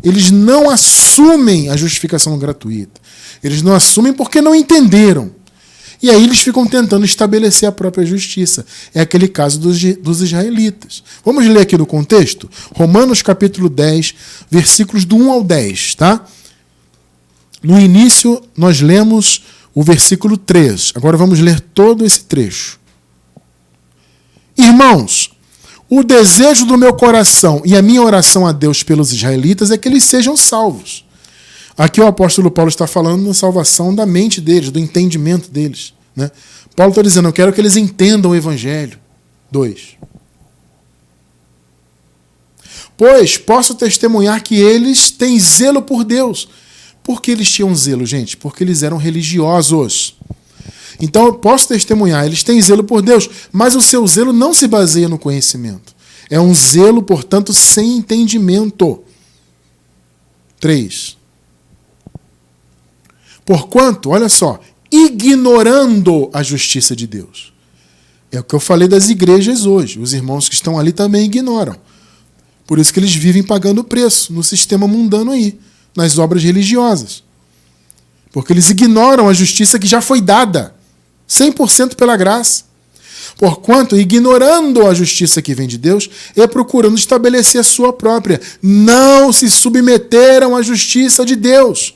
Eles não assumem a justificação gratuita. Eles não assumem porque não entenderam. E aí eles ficam tentando estabelecer a própria justiça. É aquele caso dos israelitas. Vamos ler aqui no contexto? Romanos capítulo 10, versículos do 1 ao 10, tá? No início nós lemos o versículo 3. Agora vamos ler todo esse trecho. Irmãos, o desejo do meu coração e a minha oração a Deus pelos israelitas é que eles sejam salvos. Aqui o apóstolo Paulo está falando da salvação da mente deles, do entendimento deles. Né? Paulo está dizendo, eu quero que eles entendam o evangelho. 2. Pois posso testemunhar que eles têm zelo por Deus. Por que eles tinham zelo, gente? Porque eles eram religiosos. Então eu posso testemunhar, eles têm zelo por Deus, mas o seu zelo não se baseia no conhecimento. É um zelo, portanto, sem entendimento. 3. Porquanto, olha só, ignorando a justiça de Deus. É o que eu falei das igrejas hoje. Os irmãos que estão ali também ignoram. Por isso que eles vivem pagando preço no sistema mundano aí, nas obras religiosas. Porque eles ignoram a justiça que já foi dada, 100% pela graça. Porquanto, ignorando a justiça que vem de Deus, e procurando estabelecer a sua própria, não se submeteram à justiça de Deus.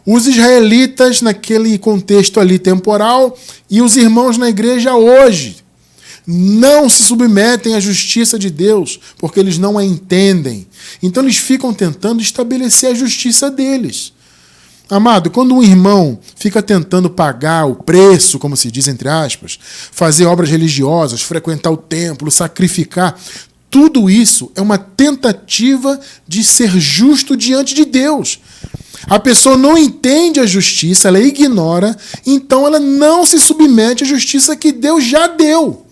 Os israelitas, naquele contexto ali temporal, e os irmãos na igreja hoje, não se submetem à justiça de Deus, porque eles não a entendem. Então eles ficam tentando estabelecer a justiça deles. Amado, quando um irmão fica tentando pagar o preço, como se diz entre aspas, fazer obras religiosas, frequentar o templo, sacrificar, tudo isso é uma tentativa de ser justo diante de Deus. A pessoa não entende a justiça, ela ignora, então ela não se submete à justiça que Deus já deu.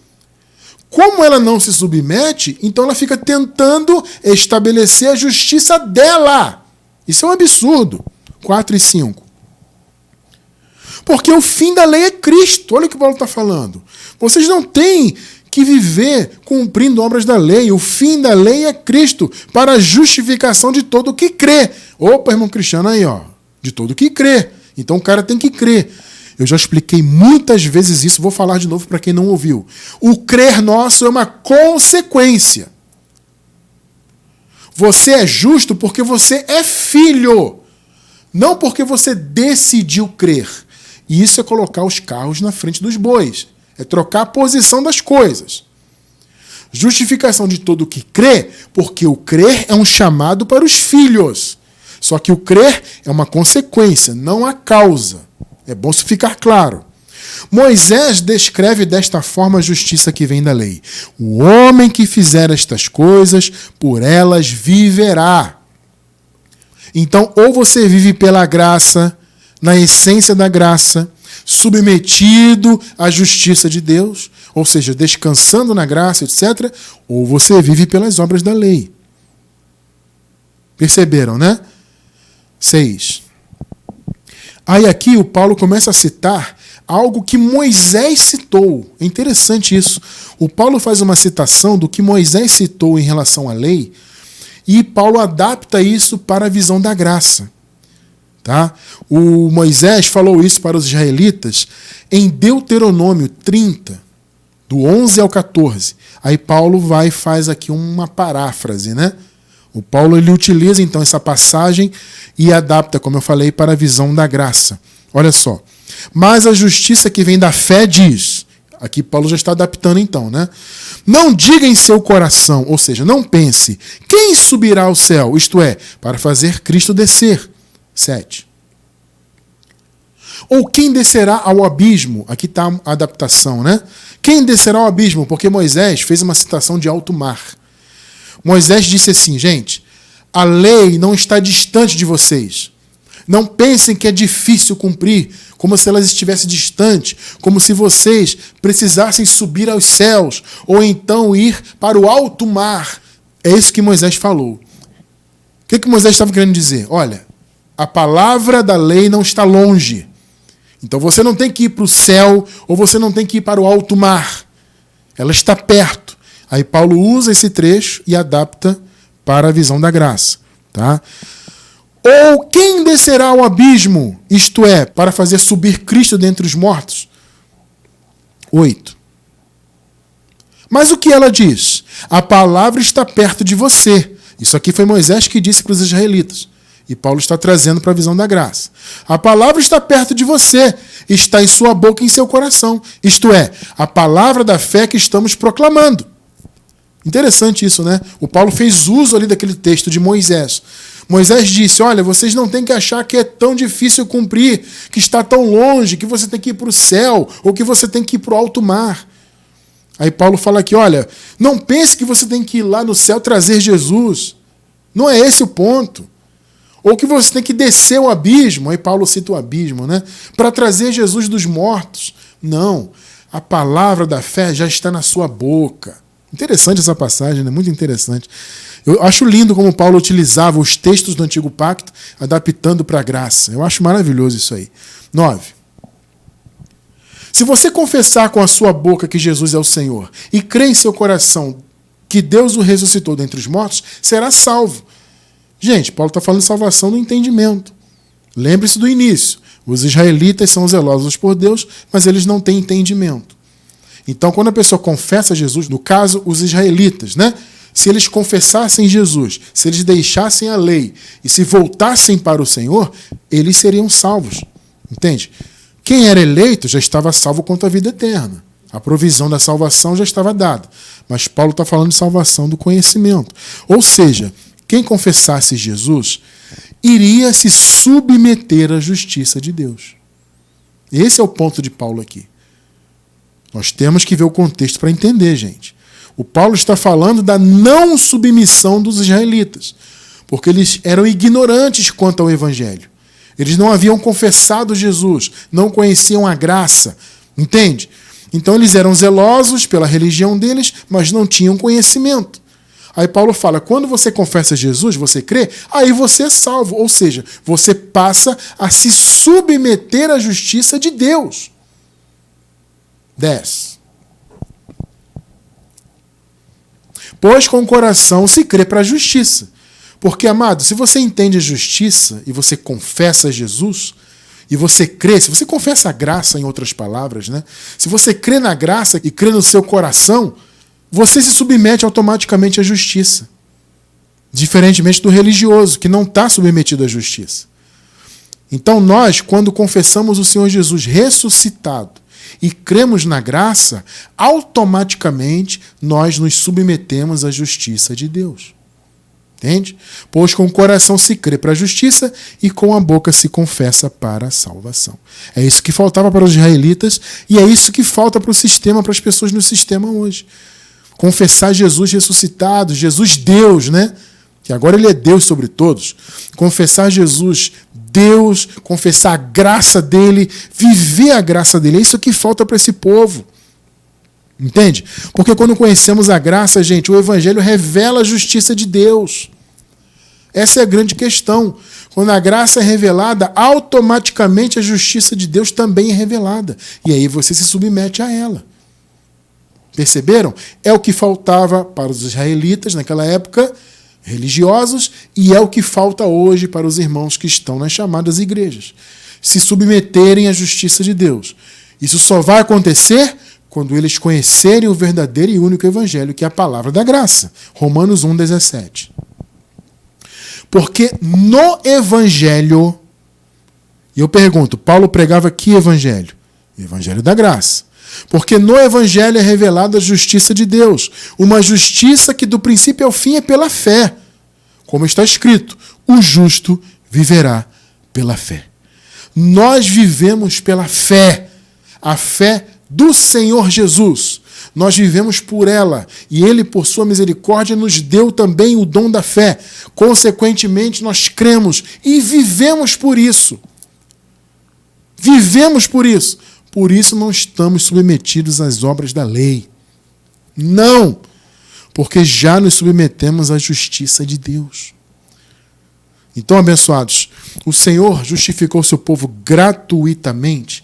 Como ela não se submete, então ela fica tentando estabelecer a justiça dela. Isso é um absurdo. 4 e 5. Porque o fim da lei é Cristo. Olha o que Paulo está falando. Vocês não têm que viver cumprindo obras da lei. O fim da lei é Cristo, para a justificação de todo o que crê. Opa, irmão Cristiano, aí, ó. De todo o que crê. Então o cara tem que crer. Eu já expliquei muitas vezes isso, vou falar de novo para quem não ouviu. O crer nosso é uma consequência. Você é justo porque você é filho. Não porque você decidiu crer. E isso é colocar os carros na frente dos bois. É trocar a posição das coisas. Justificação de todo o que crê, porque o crer é um chamado para os filhos. Só que o crer é uma consequência, não a causa. É bom isso ficar claro. Moisés descreve desta forma a justiça que vem da lei. O homem que fizer estas coisas, por elas viverá. Então, ou você vive pela graça, na essência da graça, submetido à justiça de Deus, ou seja, descansando na graça, etc., ou você vive pelas obras da lei. Perceberam, né? 6. Aí aqui o Paulo começa a citar algo que Moisés citou. É interessante isso. O Paulo faz uma citação do que Moisés citou em relação à lei, e Paulo adapta isso para a visão da graça. Tá? O Moisés falou isso para os israelitas em Deuteronômio 30, do 11 ao 14. Aí Paulo vai e faz aqui uma paráfrase, né? O Paulo ele utiliza então essa passagem e adapta, como eu falei, para a visão da graça. Olha só. Mas a justiça que vem da fé diz... Aqui Paulo já está adaptando então, né? Não diga em seu coração, ou seja, não pense, quem subirá ao céu? Isto é, para fazer Cristo descer. 7. Ou quem descerá ao abismo? Aqui está a adaptação, né? Quem descerá ao abismo? Porque Moisés fez uma citação de alto mar. Moisés disse assim, gente, a lei não está distante de vocês. Não pensem que é difícil cumprir, como se elas estivessem distantes, como se vocês precisassem subir aos céus, ou então ir para o alto mar. É isso que Moisés falou. O que Moisés estava querendo dizer? Olha, a palavra da lei não está longe. Então você não tem que ir para o céu, ou você não tem que ir para o alto mar. Ela está perto. Aí Paulo usa esse trecho e adapta para a visão da graça. Tá? Ou quem descerá ao abismo, isto é, para fazer subir Cristo dentre os mortos? 8. Mas o que ela diz? A palavra está perto de você. Isso aqui foi Moisés que disse para os israelitas. E Paulo está trazendo para a visão da graça. A palavra está perto de você, está em sua boca e em seu coração. Isto é, a palavra da fé que estamos proclamando. Interessante isso, né? O Paulo fez uso ali daquele texto de Moisés. Moisés disse, olha, vocês não têm que achar que é tão difícil cumprir, que está tão longe, que você tem que ir para o céu, ou que você tem que ir para o alto mar. Aí Paulo fala aqui, olha, não pense que você tem que ir lá no céu trazer Jesus. Não é esse o ponto. Ou que você tem que descer o abismo, aí Paulo cita o abismo, né? Para trazer Jesus dos mortos. Não, a palavra da fé já está na sua boca. Interessante essa passagem, né? Muito interessante. Eu acho lindo como Paulo utilizava os textos do Antigo Pacto, adaptando para a graça. Eu acho maravilhoso isso aí. 9. Se você confessar com a sua boca que Jesus é o Senhor e crer em seu coração que Deus o ressuscitou dentre os mortos, será salvo. Gente, Paulo está falando de salvação no entendimento. Lembre-se do início. Os israelitas são zelosos por Deus, mas eles não têm entendimento. Então, quando a pessoa confessa Jesus, no caso, os israelitas, né? Se eles confessassem Jesus, se eles deixassem a lei e se voltassem para o Senhor, eles seriam salvos. Entende? Quem era eleito já estava salvo quanto à vida eterna. A provisão da salvação já estava dada. Mas Paulo está falando de salvação do conhecimento. Ou seja, quem confessasse Jesus iria se submeter à justiça de Deus. Esse é o ponto de Paulo aqui. Nós temos que ver o contexto para entender, gente. O Paulo está falando da não submissão dos israelitas, porque eles eram ignorantes quanto ao Evangelho. Eles não haviam confessado Jesus, não conheciam a graça, entende? Então eles eram zelosos pela religião deles, mas não tinham conhecimento. Aí Paulo fala, quando você confessa Jesus, você crê, aí você é salvo. Ou seja, você passa a se submeter à justiça de Deus. 10. Pois com o coração se crê para a justiça. Porque, amado, se você entende a justiça e você confessa Jesus, e você crê, se você confessa a graça, em outras palavras, né? Se você crê na graça e crê no seu coração, você se submete automaticamente à justiça. Diferentemente do religioso, que não está submetido à justiça. Então nós, quando confessamos o Senhor Jesus ressuscitado e cremos na graça, automaticamente nós nos submetemos à justiça de Deus. Entende? Pois com o coração se crê para a justiça e com a boca se confessa para a salvação. É isso que faltava para os israelitas e é isso que falta para o sistema, para as pessoas no sistema hoje. Confessar Jesus ressuscitado, Jesus Deus, né? Que agora ele é Deus sobre todos. Confessar Jesus Deus, confessar a graça dele, viver a graça dele. É isso que falta para esse povo. Entende? Porque quando conhecemos a graça, gente, o Evangelho revela a justiça de Deus. Essa é a grande questão. Quando a graça é revelada, automaticamente a justiça de Deus também é revelada. E aí você se submete a ela. Perceberam? É o que faltava para os israelitas naquela época, religiosos, e é o que falta hoje para os irmãos que estão nas chamadas igrejas. Se submeterem à justiça de Deus. Isso só vai acontecer quando eles conhecerem o verdadeiro e único evangelho, que é a palavra da graça. Romanos 1,17. Porque no evangelho, e eu pergunto, Paulo pregava que evangelho? O evangelho da graça. Porque no evangelho é revelada a justiça de Deus, uma justiça que do princípio ao fim é pela fé. Como está escrito, o justo viverá pela fé. Nós vivemos pela fé, a fé do Senhor Jesus. nós vivemos por ela, e ele, por sua misericórdia, nos deu também o dom da fé. Consequentemente, nós cremos e vivemos por isso. Vivemos por isso. Por isso não estamos submetidos às obras da lei. Não! Porque já nos submetemos à justiça de Deus. Então, abençoados, o Senhor justificou seu povo gratuitamente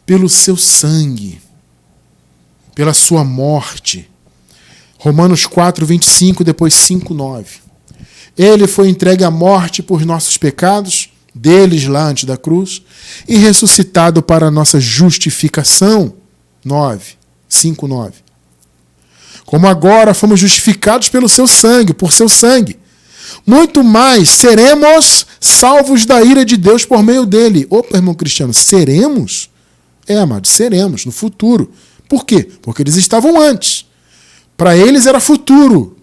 pelo seu sangue, pela sua morte. Romanos 4, 25, depois 5, 9. Ele foi entregue à morte por nossos pecados, deles lá antes da cruz, e ressuscitado para a nossa justificação. 5, 9. Como agora fomos justificados pelo seu sangue, por seu sangue, muito mais seremos salvos da ira de Deus por meio dele. Opa, irmão Cristiano, seremos? Amados, seremos no futuro. Por quê? Porque eles estavam antes. Para eles era futuro.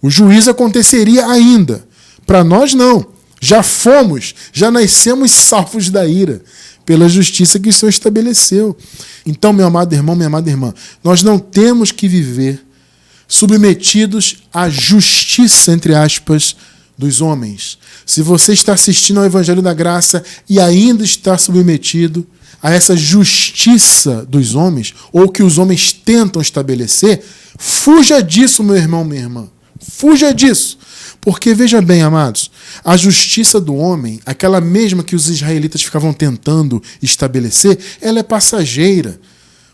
O juízo aconteceria ainda. Para nós não. Já fomos, já nascemos salvos da ira, pela justiça que o Senhor estabeleceu. Então, meu amado irmão, minha amada irmã, nós não temos que viver submetidos à justiça, entre aspas, dos homens. Se você está assistindo ao Evangelho da Graça e ainda está submetido a essa justiça dos homens, ou que os homens tentam estabelecer, fuja disso, meu irmão, minha irmã. Fuja disso. Porque, veja bem, amados, a justiça do homem, aquela mesma que os israelitas ficavam tentando estabelecer, ela é passageira.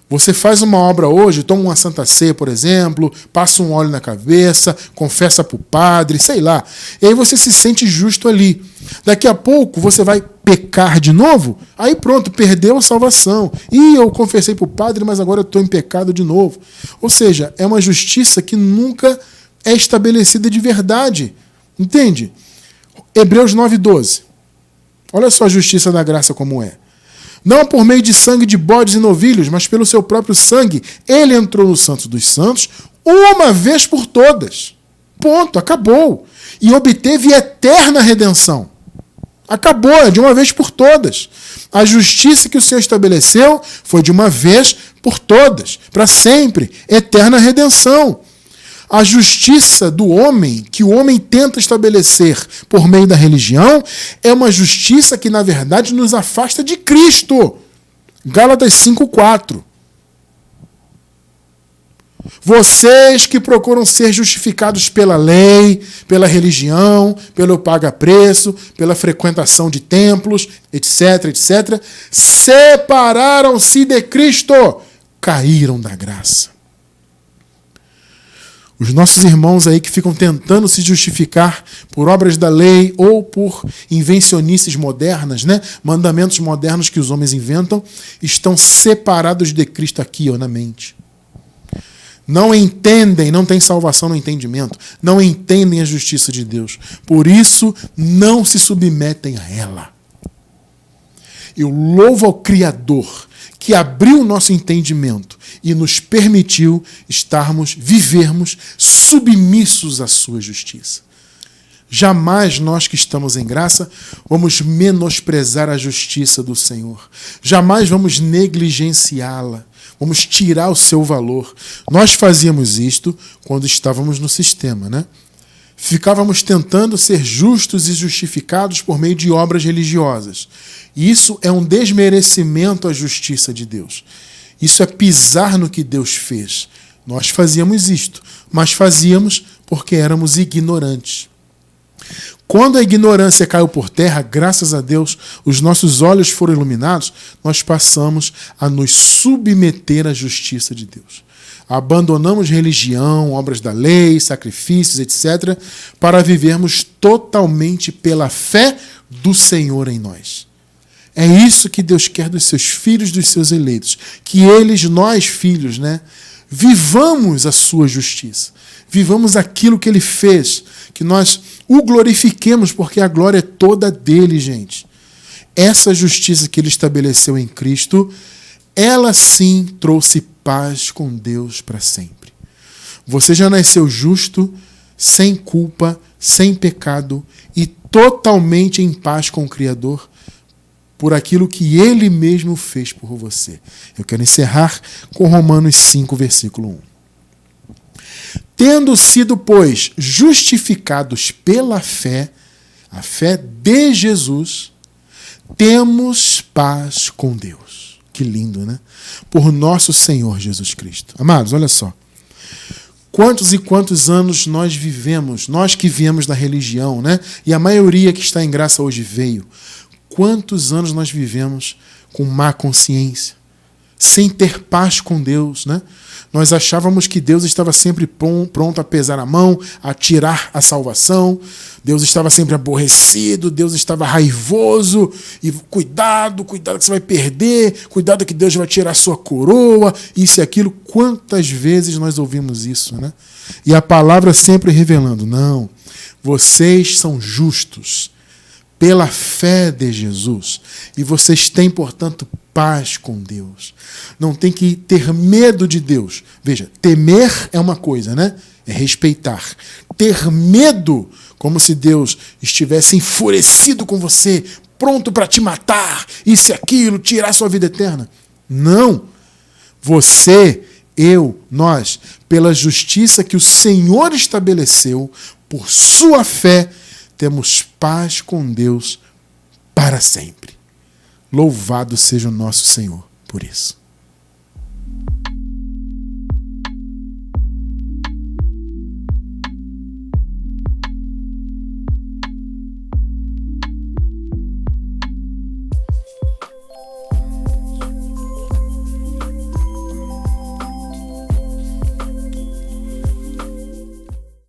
Você faz uma obra hoje, toma uma Santa Ceia, por exemplo, passa um óleo na cabeça, confessa para o padre, sei lá. E aí você se sente justo ali. Daqui a pouco você vai pecar de novo, aí pronto, perdeu a salvação. E eu confessei para o padre, mas agora eu estou em pecado de novo. Ou seja, é uma justiça que nunca é estabelecida de verdade. Entende? Hebreus 9:12. Olha só a justiça da graça como é. Não por meio de sangue de bodes e novilhos, mas pelo seu próprio sangue, ele entrou no Santo dos Santos uma vez por todas. Ponto, acabou. E obteve eterna redenção. Acabou, é de uma vez por todas. A justiça que o Senhor estabeleceu foi de uma vez por todas, para sempre, eterna redenção. A justiça do homem, que o homem tenta estabelecer por meio da religião, é uma justiça que, na verdade, nos afasta de Cristo. Gálatas 5:4. Vocês que procuram ser justificados pela lei, pela religião, pelo paga-preço, pela frequentação de templos, etc., etc., separaram-se de Cristo, caíram da graça. Os nossos irmãos aí que ficam tentando se justificar por obras da lei ou por invencionices modernas, né? Mandamentos modernos que os homens inventam, estão separados de Cristo aqui, na mente. Não entendem, não têm salvação no entendimento, não entendem a justiça de Deus. Por isso, não se submetem a ela. Eu louvo ao Criador que abriu o nosso entendimento e nos permitiu vivermos submissos à sua justiça. Jamais nós que estamos em graça vamos menosprezar a justiça do Senhor. Jamais vamos negligenciá-la. Vamos tirar o seu valor. Nós fazíamos isto quando estávamos no sistema, né? Ficávamos tentando ser justos e justificados por meio de obras religiosas. E isso é um desmerecimento à justiça de Deus. Isso é pisar no que Deus fez. Nós fazíamos isto, mas fazíamos porque éramos ignorantes. Quando a ignorância caiu por terra, graças a Deus, os nossos olhos foram iluminados, nós passamos a nos submeter à justiça de Deus. Abandonamos religião, obras da lei, sacrifícios, etc., para vivermos totalmente pela fé do Senhor em nós. É isso que Deus quer dos seus filhos, dos seus eleitos. Que eles, nós filhos, né, vivamos a sua justiça. Vivamos aquilo que Ele fez. Que nós o glorifiquemos, porque a glória é toda dele, gente. Essa justiça que Ele estabeleceu em Cristo, ela sim trouxe paz com Deus para sempre. Você já nasceu justo, sem culpa, sem pecado e totalmente em paz com o Criador por aquilo que ele mesmo fez por você. Eu quero encerrar com Romanos 5, versículo 1. Tendo sido, pois, justificados pela fé, a fé de Jesus, temos paz com Deus. Que lindo, né? Por nosso Senhor Jesus Cristo. Amados, olha só. Quantos e quantos anos nós vivemos, nós que viemos da religião, né? E a maioria que está em graça hoje veio. Quantos anos nós vivemos com má consciência, sem ter paz com Deus, né? Nós achávamos que Deus estava sempre pronto a pesar a mão, a tirar a salvação. Deus estava sempre aborrecido, Deus estava raivoso. E cuidado que você vai perder, cuidado que Deus vai tirar a sua coroa, isso e aquilo. Quantas vezes nós ouvimos isso, né? E a palavra sempre revelando, não, vocês são justos pela fé de Jesus, e vocês têm, portanto, paz com Deus. Não tem que ter medo de Deus. Veja, temer é uma coisa, né? É respeitar. Ter medo, como se Deus estivesse enfurecido com você, pronto para te matar, isso e aquilo, tirar sua vida eterna. Não. Você, eu, nós, pela justiça que o Senhor estabeleceu, por sua fé, temos paz com Deus para sempre. Louvado seja o nosso Senhor por isso.